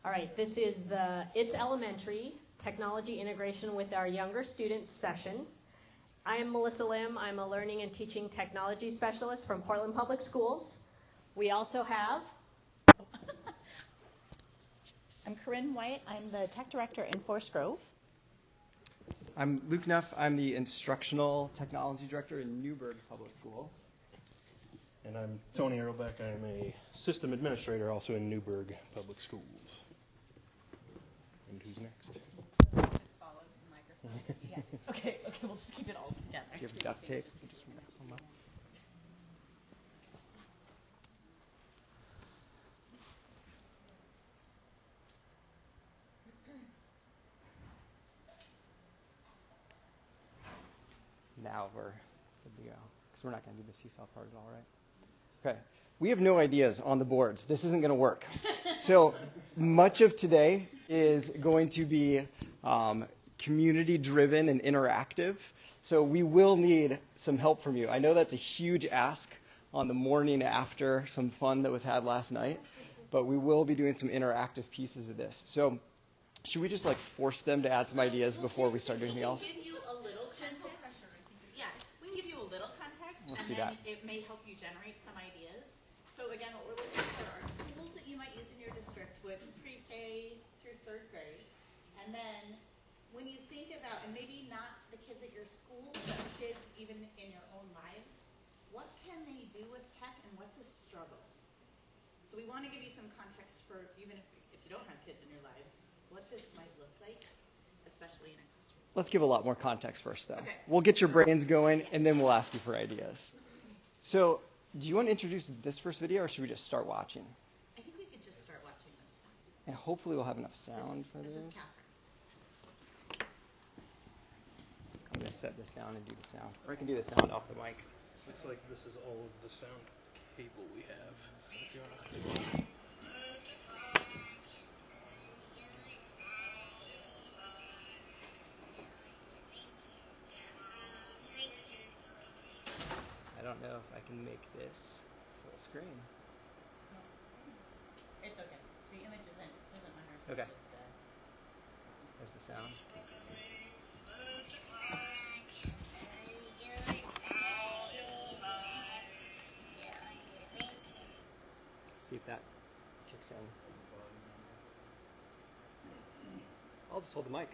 All right, this is the It's Elementary Technology Integration with Our Younger Students session. I am Melissa Lim. I'm a Learning and Teaching Technology Specialist from Portland Public Schools. We also have... I'm Corinne White. I'm the Tech Director in Forest Grove. I'm Luke Neff. I'm the Instructional Technology Director in Newburgh Public Schools. And I'm Tony Erlbeck. I'm a System Administrator also in Newburgh Public Schools. And who's next? Just follows the microphone. Yeah. Okay, we'll just keep it all together. Do you have duct tape? Now we're good to go, because we're not going to do the seesaw part at all, right? Okay. We have no ideas on the boards. This isn't going to work. So much of today is going to be community-driven and interactive. So we will need some help from you. I know that's a huge ask on the morning after some fun that was had last night, but we will be doing some interactive pieces of this. So should we just force them to add some ideas before we start doing anything else? Let's do that. It may help you generate some ideas. So again, what we're looking for are tools that you might use in your district with pre-K through third grade. And then when you think about, and maybe not the kids at your school, but kids even in your own lives, what can they do with tech and what's a struggle? So we want to give you some context for even if you don't have kids in your lives, what this might look like, especially in a classroom. Let's give a lot more context first, though. Okay. We'll get your brains going, and then we'll ask you for ideas. So, do you want to introduce this first video, or should we just start watching? I think we could just start watching this one. And hopefully we'll have enough sound for this. This is Catherine. I'm going to set this down and do the sound. Or I can do the sound off the mic. Looks like this is all of the sound cable we have. So if you want to... I don't know if I can make this full screen. It's okay. The image doesn't matter. Okay. Just That's the sound. See if that kicks in. I'll just hold the mic.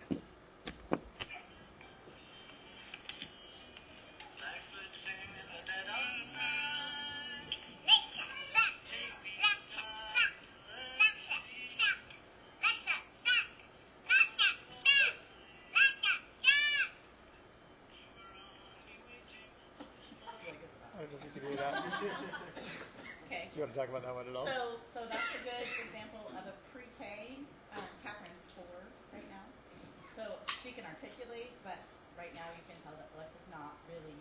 Okay. Do you want to talk about that one at all? So that's a good example of a pre-K. Catherine's 4 right now. So she can articulate, but right now you can tell that Alexa's not really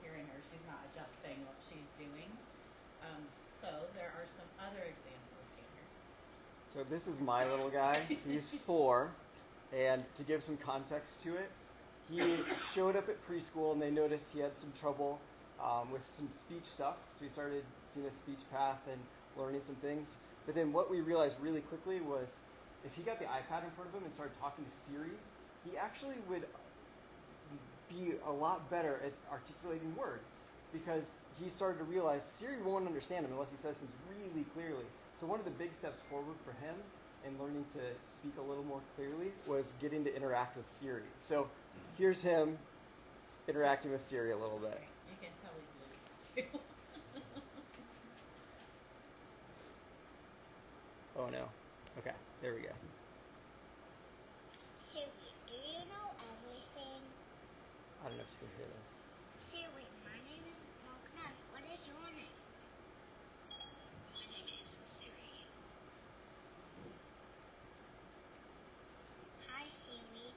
hearing her. She's not adjusting what she's doing. So there are some other examples here. So this is my little guy. He's 4. And to give some context to it, he showed up at preschool and they noticed he had some trouble with some speech stuff. So we started seeing a speech path and learning some things. But then what we realized really quickly was if he got the iPad in front of him and started talking to Siri, he actually would be a lot better at articulating words because he started to realize Siri won't understand him unless he says things really clearly. So one of the big steps forward for him in learning to speak a little more clearly was getting to interact with Siri. So here's him interacting with Siri a little bit. You can tell he's loose. Oh no. Okay, there we go. Siri, do you know everything? I don't know if you can hear this. Siri, my name is Mark. What is your name? My name is Siri. Hi, Siri.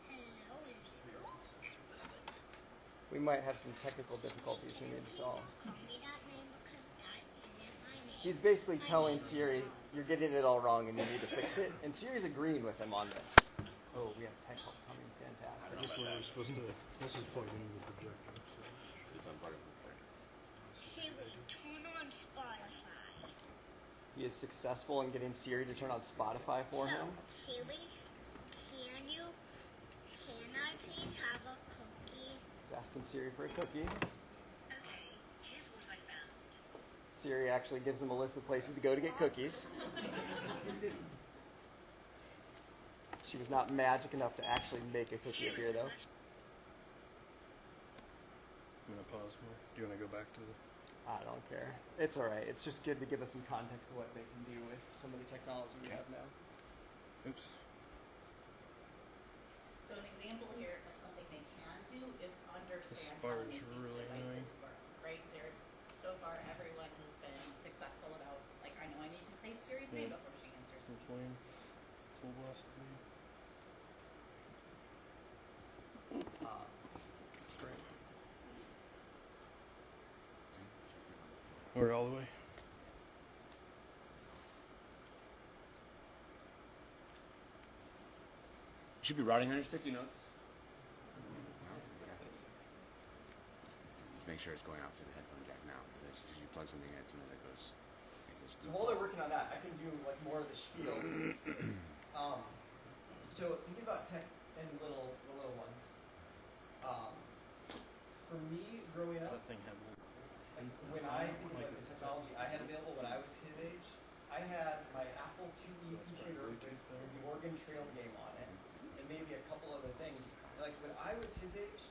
Hello, you. We might have some technical difficulties we need to solve. Call me that name because that isn't my name. He's basically telling Siri, you're getting it all wrong and you need to fix it. And Siri's agreeing with him on this. Oh, we have tech help coming. Fantastic. Is this where we're supposed to... This is plugged into the projector. So it's on part of the projector. Siri, turn on he is successful in getting Siri to turn on Spotify for him. So, Siri, can I please have a cookie? He's asking Siri for a cookie. Okay, here's what I found. Siri actually gives him a list of places to go to get cookies. She was not magic enough to actually make a cookie here, though. I'm going to pause more. Do you want to go back to the... I don't care. It's all right. It's just good to give us some context of what they can do with some of the technology we have now. Oops. So an example here of something they can do is understand This how bar to is make these really devices annoying. work, right? So far everyone has been successful about, like, I know I need to say Siri's name before she answers me. We're playing full blast game. Great. We're all the way. You should be writing on your sticky notes. Let's make sure it's going out through the headphone jack now. Because as you plug something in, as soon as it goes. So while they're working on that, I can do like more of the spiel. So thinking about tech and the little ones. For me, growing up, That thing had like when I think about the technology I had available when I was his age, I had my Apple IIe computer with the Oregon Trail game on it, and maybe a couple other things. Like when I was his age,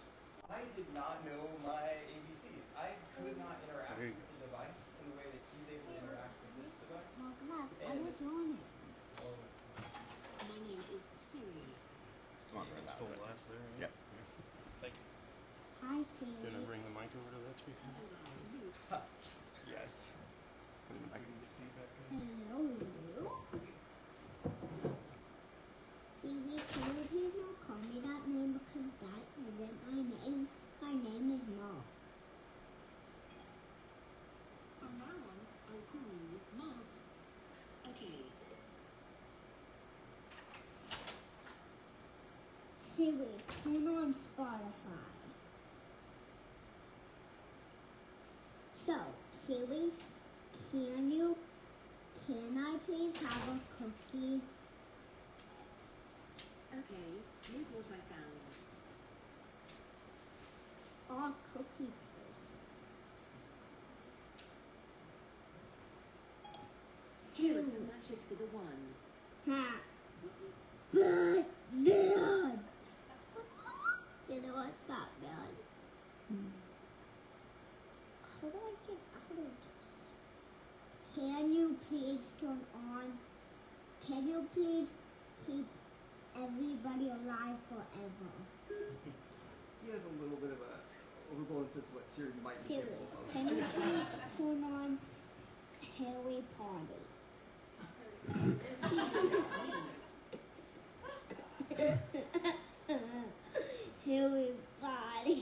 I did not know my ABCs. I could not interact with the device in the way that he's able to interact with this device. And My name is Siri. Come on, It's full blast there, right? Yep. Thank you. Hi, Do you want Siri. to bring the mic over to that speaker? yes. I can get feedback. Hello. Siri, can you please not call me that name because that isn't my name. My name is Mom. From now on, I'll call you Mom. Okay. Siri, turn on Spotify. So, Siri, can I please have a cookie? Okay, here's what I found. All cookie places. Here is the matches for the one. Ha! Bad! You know what's not bad? How do I get out of this? Can you please keep everybody alive forever? He has a little bit of a overblown sense of what Siri might be Siri, capable of. can you please turn on Harry Potter? Harry Potter.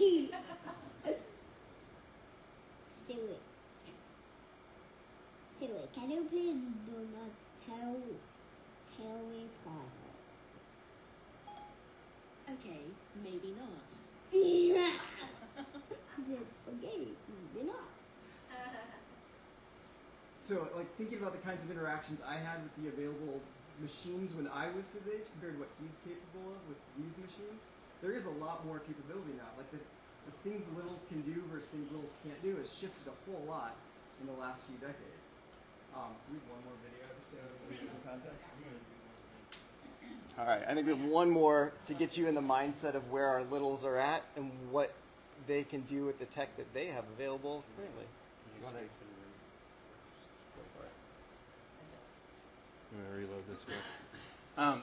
Siri, can you please turn on Harry Potter? Okay, maybe not. He said, okay, maybe not. So, like, thinking about the kinds of interactions I had with the available machines when I was his age compared to what he's capable of with these machines, there is a lot more capability now. Like, the things the littles can do versus things littles can't do has shifted a whole lot in the last few decades. Do we have one more video just to give you some context? All right, I think we have one more to get you in the mindset of where our littles are at and what they can do with the tech that they have available currently. Go for it. I'm going to reload this bit.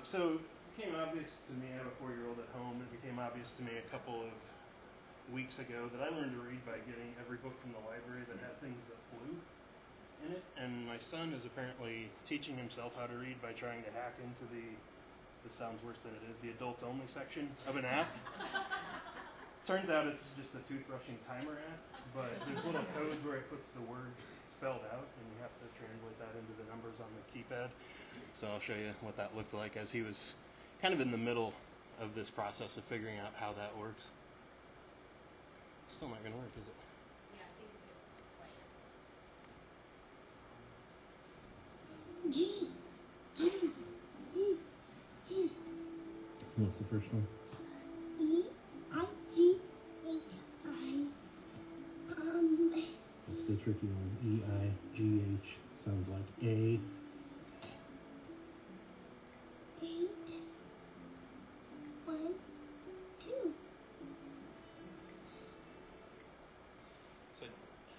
So it became obvious to me, I have a 4-year-old at home, it became obvious to me a couple of weeks ago that I learned to read by getting every book from the library that had things that flew in it. And my son is apparently teaching himself how to read by trying to hack into this sounds worse than it is, the adults only section of an app. Turns out it's just a toothbrushing timer app, but there's little codes where it puts the words spelled out, and you have to translate that into the numbers on the keypad. So I'll show you what that looked like as he was kind of in the middle of this process of figuring out how that works. It's still not going to work, is it? Yeah, I think it's play it. G, G, G, G. What's the first one? E-I-G-H-I. It's the tricky one. E-I-G-H. Sounds like A. 8, 1, 2. So I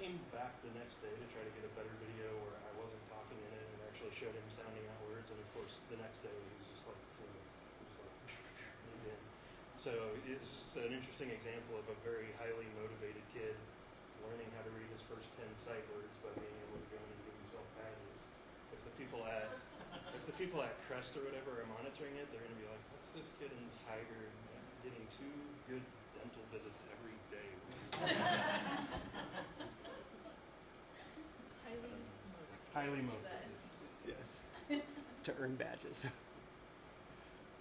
came back the next day to try to get a better video where I wasn't talking in it and actually showed him sounding out words. And of course, the next day he was just like fluent. Just like he's in. So it's just an interesting example of a very highly motivated kid learning how to read his first 10 sight words by being able to go in and give himself badges. If the people at Crest or whatever are monitoring it, they're going to be like, what's this kid in Tiger getting 2 good dental visits every day? Highly motivated. Yes. To earn badges.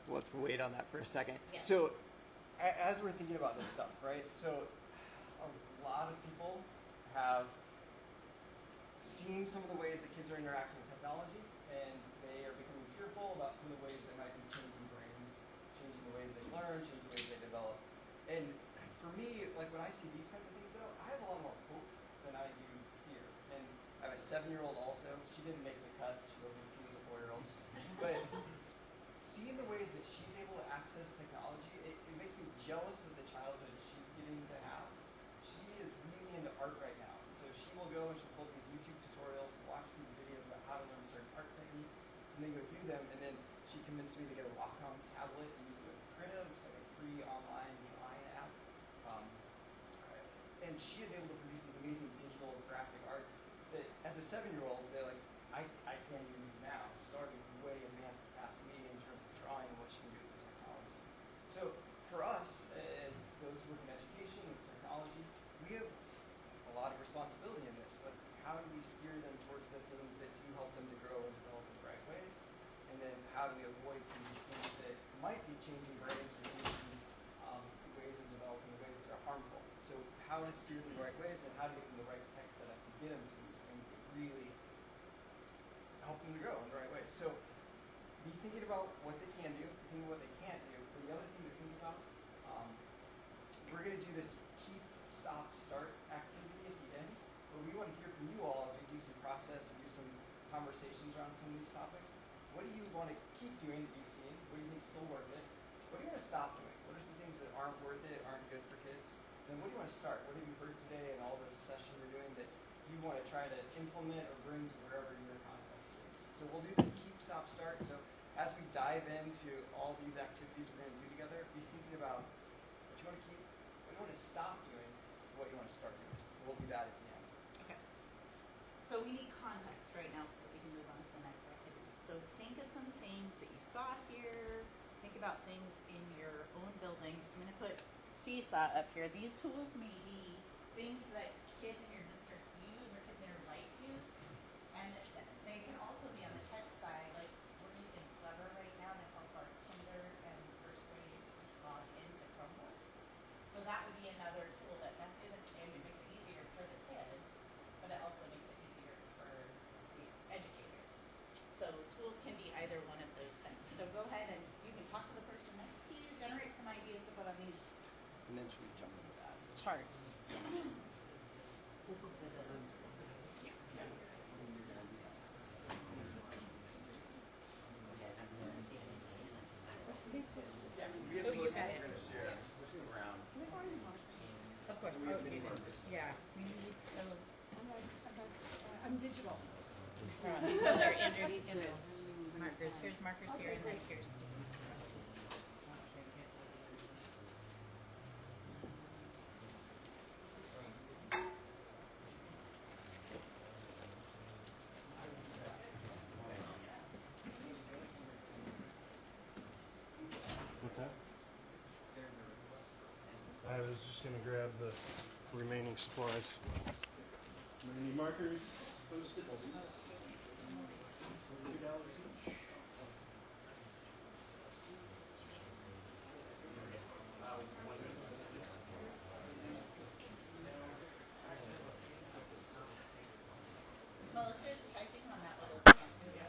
Let's wait on that for a second. Yeah. So, as we're thinking about this stuff, right? So, a lot of people have seen some of the ways that kids are interacting with technology, and they are becoming fearful about some of the ways they might be changing brains, changing the ways they learn, changing the ways they develop. And for me, like when I see these kinds of things, though, I have a lot more hope than I do fear. And I have a 7-year-old also. She didn't make the cut. She wasn't as cute as a 4-year-old. But seeing the ways that she's able to access technology, it makes me jealous of the childhood she's getting to have. She is really into art right now. So she will go and she'll pull these YouTube tutorials, watch these videos about how to learn certain art techniques, and then go do them. And then she convinced me to get a Wacom tablet and use it with Krita, which is like a free online drawing app. And she is able to produce these amazing digital graphic arts that, as a 7-year-old, they're like, I can't even do now. She's already way advanced past me in terms of drawing and what she can do with the technology. So for us, as those who work in education with technology, we have a lot of responsibility in this. Like, how do we steer them towards the things that do help them to grow and develop in the right ways? And then how do we avoid some of these things that might be changing brains or changing ways of developing in ways that are harmful? So how to steer them the right ways, and how to get them the right tech setup to get them to these things that really help them to grow in the right ways. So be thinking about what they can do, be thinking what they can't do. But the other thing to think about, we're going to do this keep, stop, start activity at the end, where we want to hear from you all as we do some process and do some conversations around some of these topics. What do you want to keep doing that you've seen? What do you think is still worth it? What do you want to stop doing? What are some things that aren't worth it, aren't good for kids? And what do you want to start? What have you heard today in all this session we're doing that you want to try to implement or bring to wherever your context is? So we'll do this keep, stop, start. So as we dive into all these activities we're going to do together, be thinking about what you want to keep, what you want to stop doing, what you want to start doing. We'll do that at the end. Okay. So we need context right now so that we can move on to the next activity. So think of some things that you saw here. Think about things in your own buildings. I'm going to put Seesaw up here. These tools may be things that kids in your district use or kids in your life use. And they can also be on the tech side. Like we're using Clever right now to help our kinder and first grade log into Chromebooks. So that would be another tool that isn't, and it makes it easier for the kids, but it also makes it easier for the educators. So tools can be either one of those things. So go ahead and you can talk to the person next to you, generate some ideas to put on these And then should we jump into that? charts. This is the Yeah. Yeah, we have to You got it. share. Around. Of course. Oh, you did. Yeah. We need so I'm digital. those are Andrew's markers. Here's markers here and then here's What's that? I was just going to grab the remaining supplies. Any markers, Post-its, $2 each. Melissa's typing on that little stand. Yes.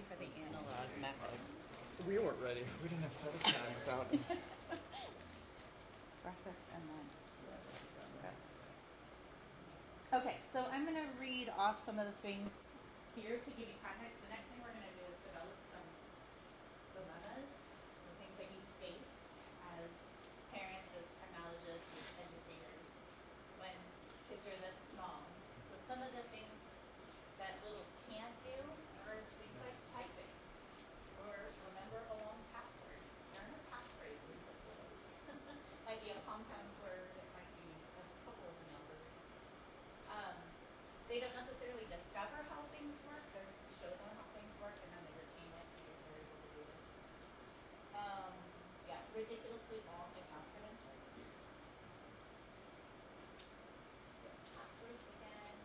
for the analog method. We weren't ready. We didn't have set up time without. Breakfast and lunch. Okay, so I'm going to read off some of the things here to give you context. The next thing we're going to do is develop some dilemmas, some things that you face as parents, as technologists, as educators when kids are this small. So some of the things that littles can't do are things like typing or remember a long password. There are no passphrases with littles. Might be a compound word, it might be a couple of numbers. They don't necessarily discover how things work. You show them how things work and then they retain it because they're able to do it. Yeah, ridiculously long account credentials. Yeah, passwords again.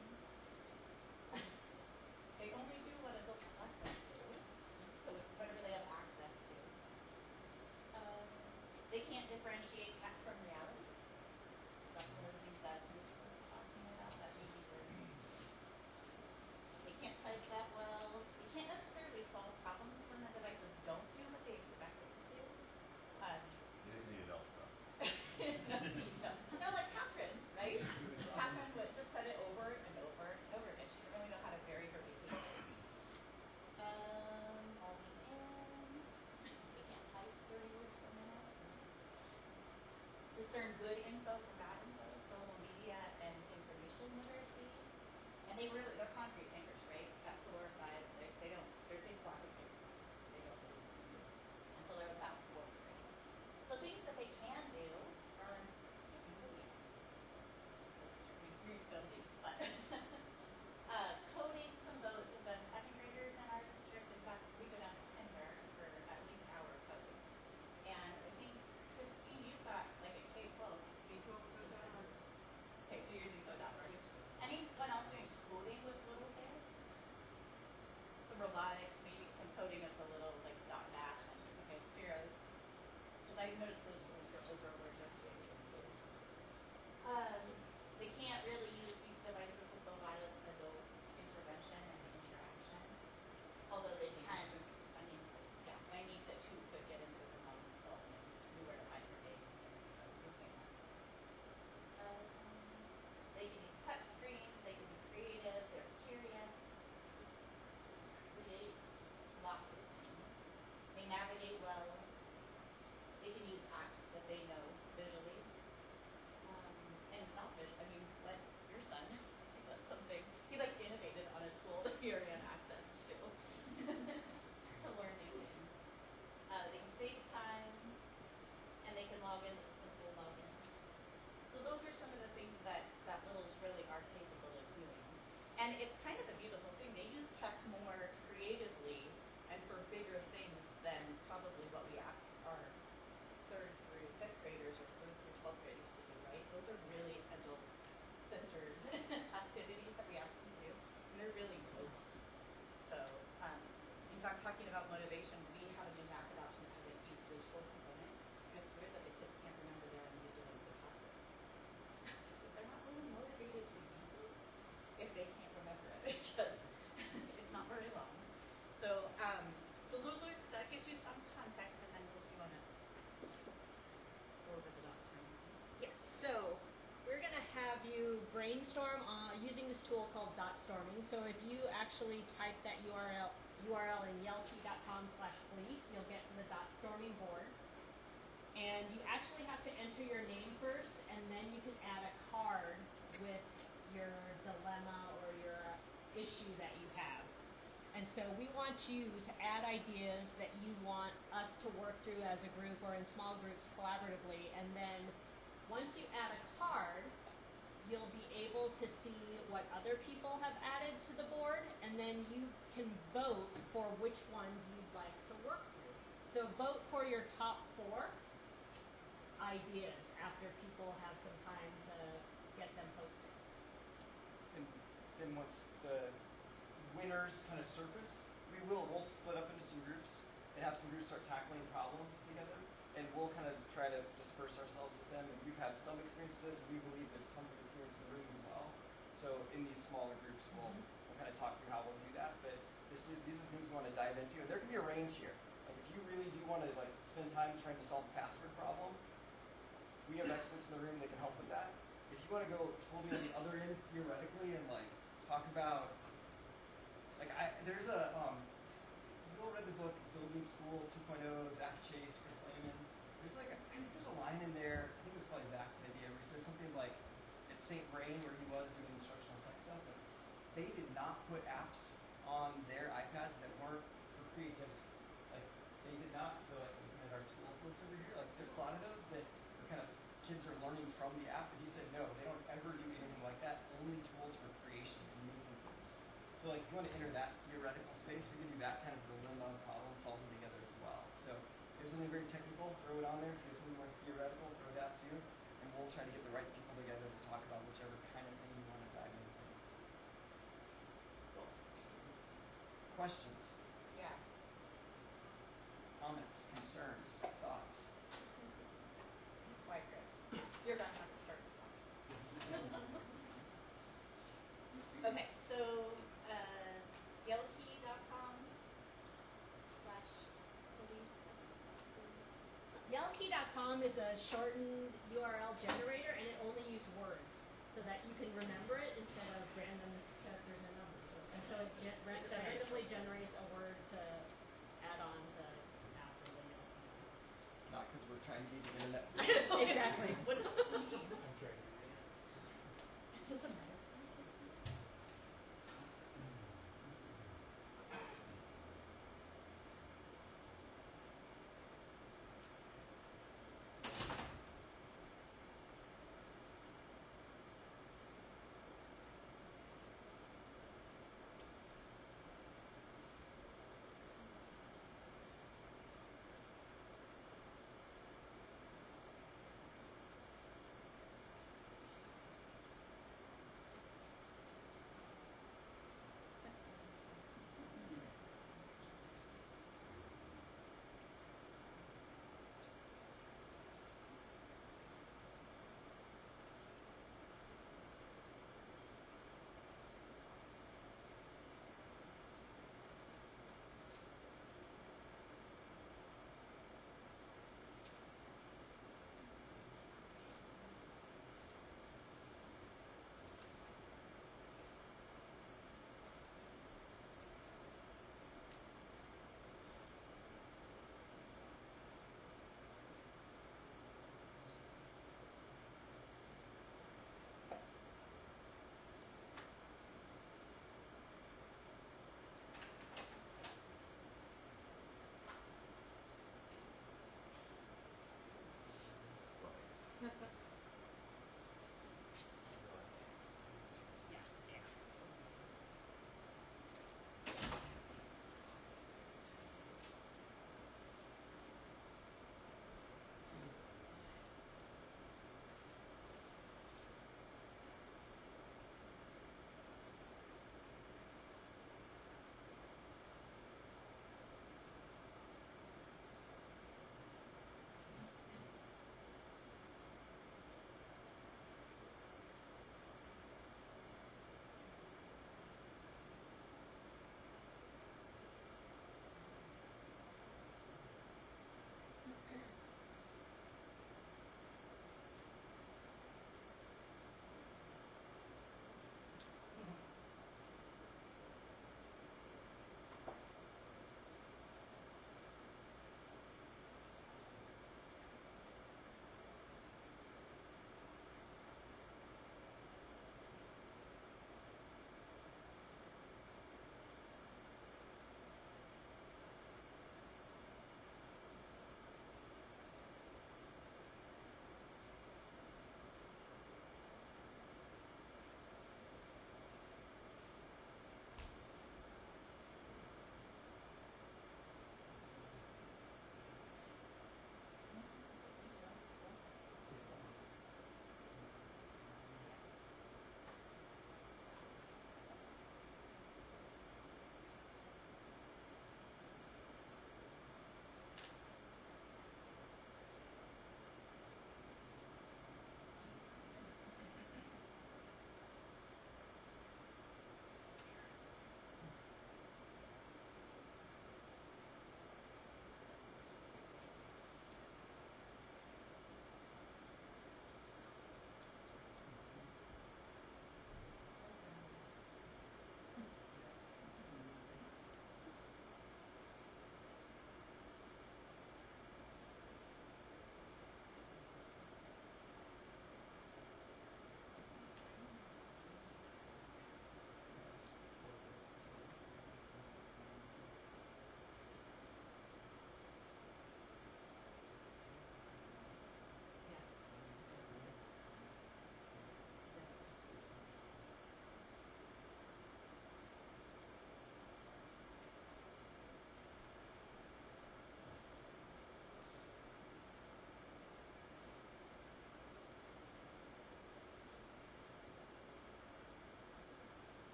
They only do what adults let them do. So whatever they have access to. They can't differentiate tech from reality. That's one of the things that Bruce was talking about, that easy word. They can't type that well. They can't necessarily solve problems when the devices don't do what they expect it to do. Neither can the adults though. No, like Catherine, right? Catherine would just said it over and over and over again. She didn't really know how to vary her behavior. Logging in. They can't type 30 words per minute. Discern good info from bad info, social media and information literacy. And they're concrete thinkers, right? At 4, 5, 6, they block and pick. They don't really see it until they're about 4th grade. So things that they can do are making codings. We've done these, but coding, some of the 2nd graders in our district, in fact, we go down to kinder for at least hour of coding. And I think, Christine, you've got like a K-12. Okay, so you're using Code.org. Anyone else doing coding with little kids? Some robotics, maybe some coding with the little like dot dash and okay, zeros. Because I noticed those little girls are allergic to it too. They can't really use these devices with a lot of adult intervention and interaction. Although they can, yeah, my niece at 2 could get into her mom's phone and knew where to find her days. So we've seen that. They can use touch screens, they can be creative, they're curious, create lots of things. They navigate well. They can use apps that they know visually. And not visually, what your son, he's done something, he like innovated on a tool that he already had access to to learn new things. They can FaceTime and they can log in with a simple login. So those are some of the things that littles really are capable of doing. And it's kind of a beautiful thing. They use tech more creatively and for bigger things than probably what we ask our 3rd through 5th graders or 3rd through 12th graders to do, right? Those are really adult-centered activities that we ask them to do. And they're really great. So, in fact, talking about motivation, we have a new Mac adoption that has a huge digital component. And it's weird that the kids can't remember their own usernames and passwords. So they're not really motivated to use it if they can't remember it because it's not very long. So that gives you some context, and then we'll go on to go over the DocStorming. Yes, so we're going to have you brainstorm using this tool called DocStorming. So if you actually type that URL in yelp.com/police, you'll get to the DocStorming board. And you actually have to enter your name first, and then you can add a card with your dilemma or your issue that you have. And so we want you to add ideas that you want us to work through as a group or in small groups collaboratively. And then once you add a card, you'll be able to see what other people have added to the board, and then you can vote for which ones you'd like to work through. So vote for your top 4 ideas after people have some time to get them posted. And then once the winners kind of surface, we'll split up into some groups and have some groups start tackling problems together, and we'll kind of try to disperse ourselves with them. And we've had some experience with this. We believe there's tons of experience in the room as well. So in these smaller groups, we'll kind of talk through how we'll do that. But these are the things we want to dive into. And there can be a range here. Like if you really do want to like spend time trying to solve a password problem, we have experts in the room that can help with that. If you want to go totally on the other end theoretically and like talk about like there's a you all read the book Building Schools 2.0, Zach Chase, Chris Lehman. There's a line in there, I think it was probably Zach's idea, where he said something like at St. Brain where he was doing instructional tech stuff, but they did not put apps on their iPads that weren't for creativity. Like they did not. So like looking at our tools list over here, like there's a lot of those that are kind of kids are learning from the app, but he said no, they don't ever do anything like that. Only tools for creation and making things. So like if you want to enter that theoretical space, we can do that kind of dilemma problem solving together as well. So if there's something very technical, throw it on there. If there's something more theoretical, throw that too. And we'll try to get the right people together to talk about whichever kind of thing you want to dive into. Cool. Questions? Yeah. Comments, concerns, thoughts? This is why, Chris, you're going to have to start this one. Okay, so yellowkey.com/police. Yellowkey.com is a shortened URL generator, and it only uses words so that you can remember it instead of random characters and numbers. And so it randomly generates a word to add on to after the Yellowkey. Not because we're trying to be the internet. Exactly. What does that mean? I'm trying to read it. It's just a metaphor.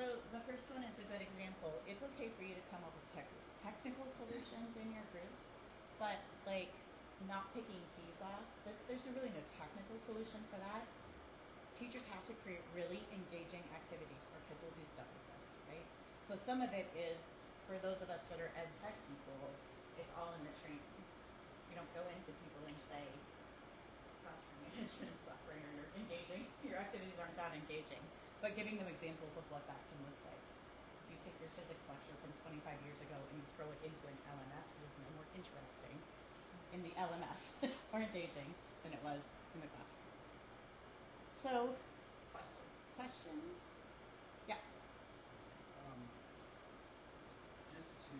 So the first one is a good example. It's okay for you to come up with technical solutions in your groups, but like not picking keys off. There's really no technical solution for that. Teachers have to create really engaging activities or kids will do stuff like this, right? So some of it is, for those of us that are ed tech people, it's all in the training. You don't go into people and say, classroom management software, you're engaging, your activities aren't that engaging, but giving them examples of what that can look like. If you take your physics lecture from 25 years ago and you throw it into an LMS, it is no more interesting in the LMS or engaging than it was in the classroom. So, questions? Yeah. Just to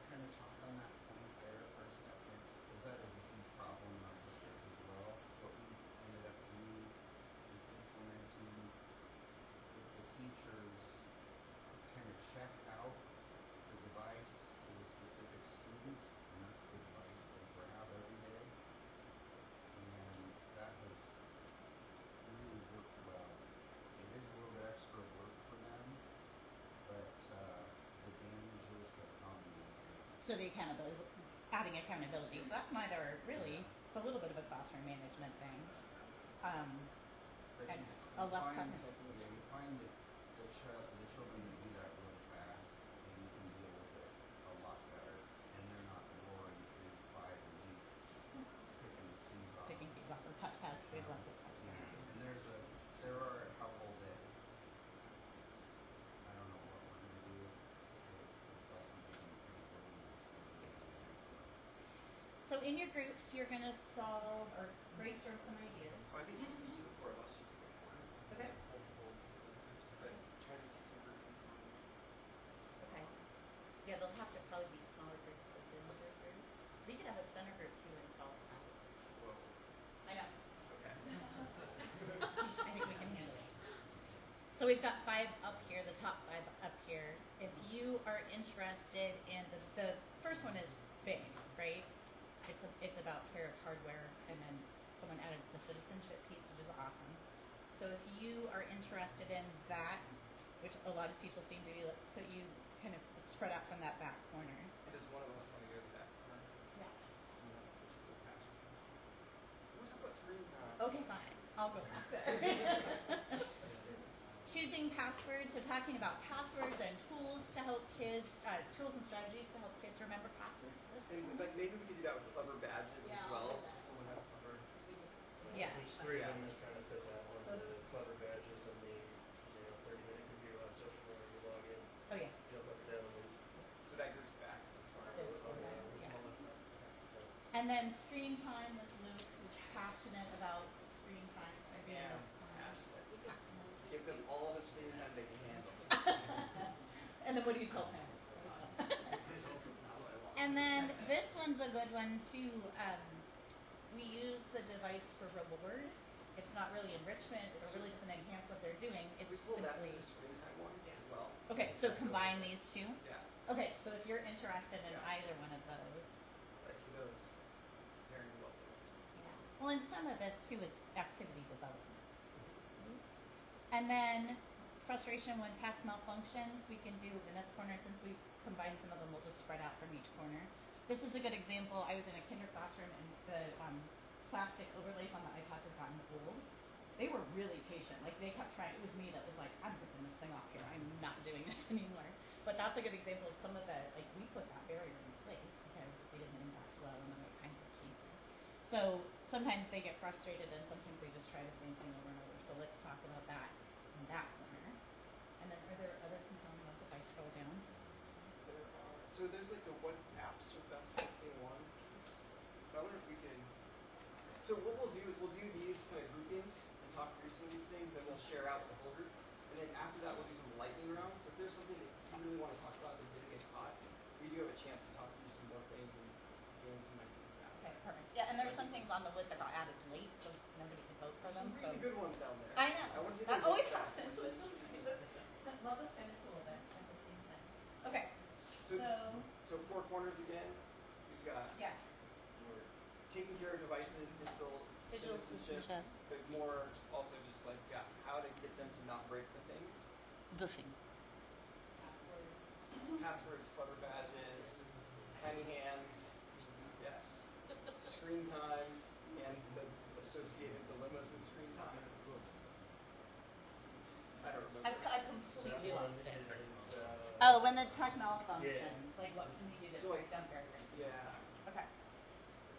kind of talk on that point there for a second, because that is a huge problem in our district as well. What we ended up doing is implementing with the teachers kind of check out the device to the specific student, and that's the device they grab every day. And that has really worked well. It is a little bit extra work for them, but the damages have gone away. So the adding accountability. So that's neither really, it's a little bit of a classroom management thing. But And you a less find, technical solution. Yeah, you find that the children that do that really fast, and you can deal with it a lot better, and they're not roaring through 5 of these picking the keys off. Picking keys off or touchpads, we have lots of touchpads. Yeah, and there are a couple that I don't know what we're going to do. It's all become kind of really silly again. So in your groups, you're going to solve or brainstorm some ideas. So I think each of the 4 of us should take a corner. Okay. Multiple groups, but try to see some groupings among these. Okay. Yeah, they'll have to probably be smaller groups within your groups. We could have a center group too and solve that. Whoa. I know. Okay. I think we can handle it. So we've got 5 up here, the top 5 up here. If you are interested in the first one is big, right? It's about fair hardware, and then someone added the citizenship piece, which is awesome. So if you are interested in that, which a lot of people seem to be, let's put you kind of spread out from that back corner. And does one of us want to go to that corner? Yeah. We'll talk about screen time. Okay, fine. I'll go back there. Choosing passwords, so talking about passwords and tools to help kids, tools and strategies to help kids remember passwords. And like maybe we could do that with clever badges as well. If someone has clever. Yeah. There's 3 of them that kind of fit that one. The clever badges and the 30-minute computer lab social where you log in, Oh yeah. jump up and down and leave. So that group's back this far. This with corner, with yeah. Melissa. Okay. And then screen time with Luke, who's passionate about screen time. So being And this corner. Passionate. give them all the screen time they can handle. And then what do you tell parents? And then this one's a good one too. We use the device for reward. It's not really enrichment. It really doesn't enhance what they're doing. It's we pull that simply. from the screen time one as well. Okay, so combine these two. Yeah. Okay, so if you're interested in either one of those. I see those pairing well together. Yeah. Well, and some of this too is activity development. And then frustration when tech malfunctions, we can do in this corner, since we've combined some of them, we'll just spread out from each corner. This is a good example. I was in a kinder classroom and the plastic overlays on the iPads had gotten old. They were really patient. Like they kept trying. It was me that was like, I'm ripping this thing off here. I'm not doing this anymore. But that's a good example of some of the, like we put that barrier in place because we didn't invest well in the right kinds of cases. So sometimes they get frustrated and sometimes they just try the same thing over and over. So let's talk about that in that corner. And then are there other compelling ones if I scroll down? There are. So there's like the what apps are best in one piece. But I wonder if we can. So what we'll do is we'll do these kind of groupings and talk through some of these things. Then we'll share out with the whole group. And then after that, we'll do some lightning rounds. So if there's something that you really want to talk about that didn't get caught, we do have a chance to talk through some more things and gain some ideas that way. Okay, perfect. Yeah, and there's some things on the list that got added late, so nobody could vote for them. Some really good ones down there. I know. I want to see That those always back happens. when the screen time. Well, this kind of cool that at the same time. Okay. So 4 corners again. We've got. Yeah. We're taking care of devices, digital citizenship, but more also just like how to get them to not break the things. The things. passwords, Clever badges, tiny hands, yes, screen time, and the associated dilemmas with screen time. I don't remember. I completely lost it. Is, Oh, when the technol functions, like what can we do to So, like, break down barriers? yeah. Okay.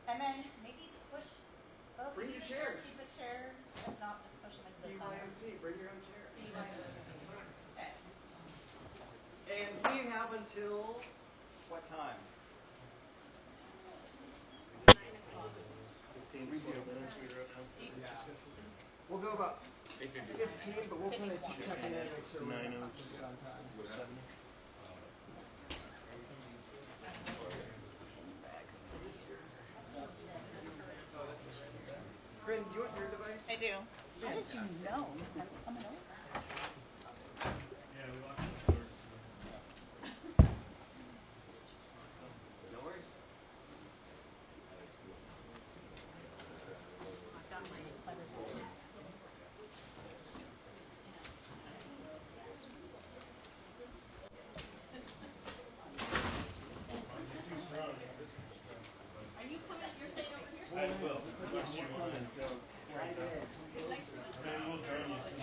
And then maybe push. Well, Bring keep your the chair, chairs. keep a chair. If not, just push them into the center. BYOC, bring your own chair. Okay. And we have until what time? 15, 12 minutes we wrote down. Yeah. We'll go about 15, but we'll kind of keep checking in and make sure we're 9:07. on time. Bryn, do you want your device? I do. How did you know I was coming over? Yeah, we locked the doors. No worries. I've got my clever badge. Too strong. Are you coming? You're staying over here? I will. Unless you want it. So it's right in. Maybe we'll join you soon.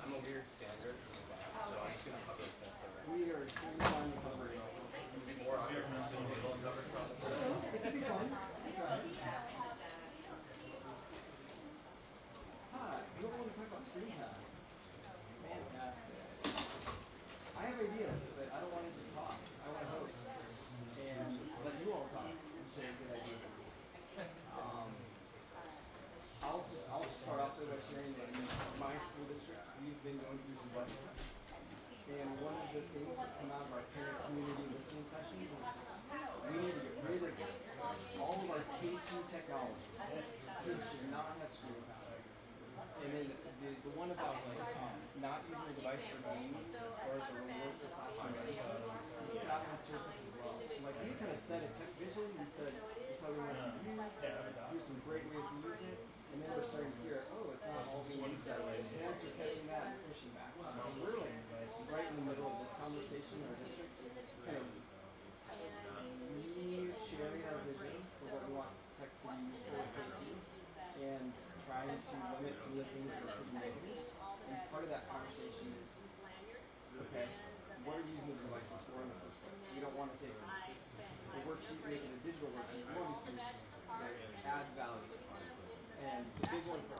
I'm a weird standard in the back, so I'm just gonna hover if that's alright. We are trying to cover it. Or I'm just gonna middle cover cross. It could be fun. Hi, you don't want to talk about screen time. Fantastic. I have ideas, but I don't want to just talk. I want to host and let you all talk and share good ideas. I'll start off though by sharing that in my school district we've been going through some budget cuts. And one of the things that's come out of our parent community listening sessions is we need to get rid of all of our K2 technology. Kids should not have screen time. And then the one about like not using a device for gaming or as a reward for classroom readiness, we took that one surface as well. And like we kind of set a tech vision and said this is how we want it to be used. Here's some great ways to use it. And then we're starting to hear, oh, it's not all being used that way. Parents are catching that and pushing back. So we're like right in the middle of this conversation in our district, kind of re-sharing our vision for what we want tech to be used for K2 and trying to limit some of the things that could be negative. And part of that conversation is, okay, what are you using the devices for in the first place? We don't want to take a worksheet and make it a digital worksheet. We want to use something that adds value. And the big one for